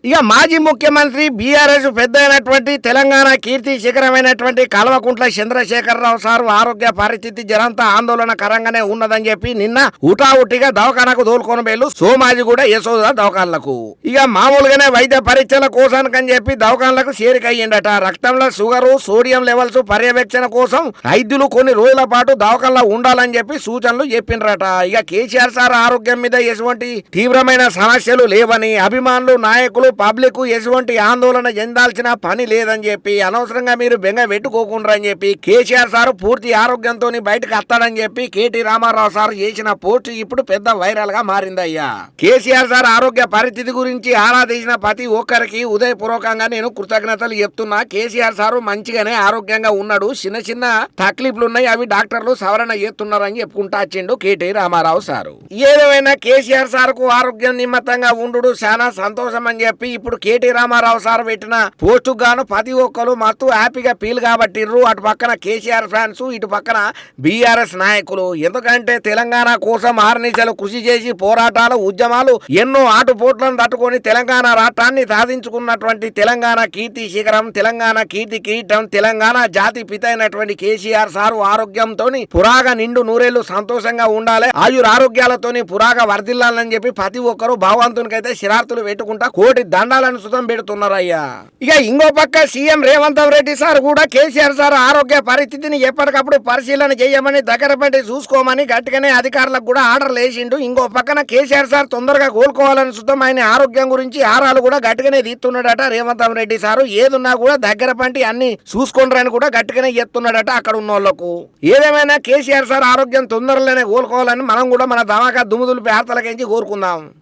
ఇక మాజీ ముఖ్యమంత్రి బీఆర్ఎస్ పెద్ద అయినటువంటి తెలంగాణ కీర్తి శిఖరమైనటువంటి కల్వకుంట్ల చంద్రశేఖరరావు సార్ ఆరోగ్య పరిస్థితి జరంతా ఆందోళనకరంగానే ఉన్నదని చెప్పి నిన్న ఉటావుటిగా దవాఖానకు తోలుకొని పోయి సోమాజి కూడా యశోద దవాఖానలకు ఇక మామూలుగానే వైద్య పరీక్షల కోసానికని చెప్పి దవాఖానలకు చేరికయ్యిండట. రక్తంలో షుగరు సోడియం లెవెల్స్ పర్యవేక్షణ కోసం వైద్యులు కొన్ని రోజుల పాటు దవాఖానలో ఉండాలని చెప్పి సూచనలు చెప్పిండ్రట. ఇక కేసీఆర్ సార్ ఆరోగ్యం మీద ఎటువంటి తీవ్రమైన సమస్యలు లేవని అభిమానులు నాయకులు పబ్లిక్ ఎటువంటి ఆందోళన చెందాల్సిన పని లేదని చెప్పి అనవసరంగా మీరు బెంగ పెట్టుకోకుండా అని చెప్పి కేసీఆర్ సార్ పూర్తి ఆరోగ్యంతో బయటకు వస్తాడని చెప్పి కేటీ రామారావు సార్ చేసిన పోస్ట్ ఇప్పుడు పెద్ద వైరల్ గా మారిందయ్యా. కేసీఆర్ సార్ ఆరోగ్య పరిస్థితి గురించి ఆరా తీసిన ప్రతి ఒక్కరికి ఉదయపూర్వకంగా నేను కృతజ్ఞతలు చెప్తున్నా. కేసీఆర్ సార్ మంచిగానే ఆరోగ్యంగా ఉన్నాడు, చిన్న చిన్న తక్లీఫ్లు ఉన్నాయి, అవి డాక్టర్లు సవరణ చేస్తున్నారని చెప్పుకుంటా వచ్చిండు కేటీ రామారావు సారు. ఏదేమైనా కేసీఆర్ సార్ కు ఆరోగ్యం నిమ్మత్తంగా ఉండు చాలా సంతోషం అని చెప్పి ఇప్పుడు కేటీ రామారావు సార్ పెట్టిన పోస్టు గాను ప్రతి ఒక్కరు మస్తు హ్యాపీగా ఫీల్ కాబట్టిర్రు. అటు పక్కన కేసీఆర్ ఫ్యాన్స్, ఇటు పక్కన బీఆర్ఎస్ నాయకులు. ఎందుకంటే తెలంగాణ కోసం ఆర్నిశలు కృషి చేసి పోరాటాలు ఉద్యమాలు ఎన్నో ఆటుపోట్లను తట్టుకొని తెలంగాణ రాష్ట్రాన్ని సాధించుకున్నటువంటి తెలంగాణ కీర్తి శిఖరం, తెలంగాణ కీర్తి కిరీటం, తెలంగాణ జాతి పిత అయినటువంటి కేసీఆర్ సారు ఆరోగ్యంతో పురాగా నిండు నూరేళ్లు సంతోషంగా ఉండాలి, ఆయురారోగ్యాలతోని పురాగా వర్ధిల్లాలని చెప్పి ప్రతి ఒక్కరు భగవంతునికైతే శిరార్తులు పెట్టుకుంటా కోటి దండాలను సుతం పెడుతున్నారయ్యా. ఇక ఇంకో పక్క సీఎం రేవంత్ రెడ్డి సార్ కూడా కేసీఆర్ సార్ ఆరోగ్య పరిస్థితిని ఎప్పటికప్పుడు పరిశీలన చేయమని దగ్గర పెట్టి చూసుకోమని గట్టిగానే అధికారులకు కూడా ఆర్డర్లు వేసిండు. ఇంకో పక్కన కేసీఆర్ సార్ తొందరగా కోలుకోవాలని సుతం ఆయన ఆరోగ్యం గురించి ఆరాలు కూడా గట్టిగానే తీస్తున్నాడట రేవంత్ రెడ్డి సారు. ఏదున్నా కూడా దగ్గర పంటి అన్ని చూసుకుంటారని కూడా గట్టిగానే చెప్తున్నాడట అక్కడ ఉన్న వాళ్ళకు. ఏదేమైనా కేసీఆర్ సార్ ఆరోగ్యం తొందరలోనే కోలుకోవాలని మనం కూడా మన ధమాకా దుమ్ముదులు పేర్తలకించి కోరుకుందాం.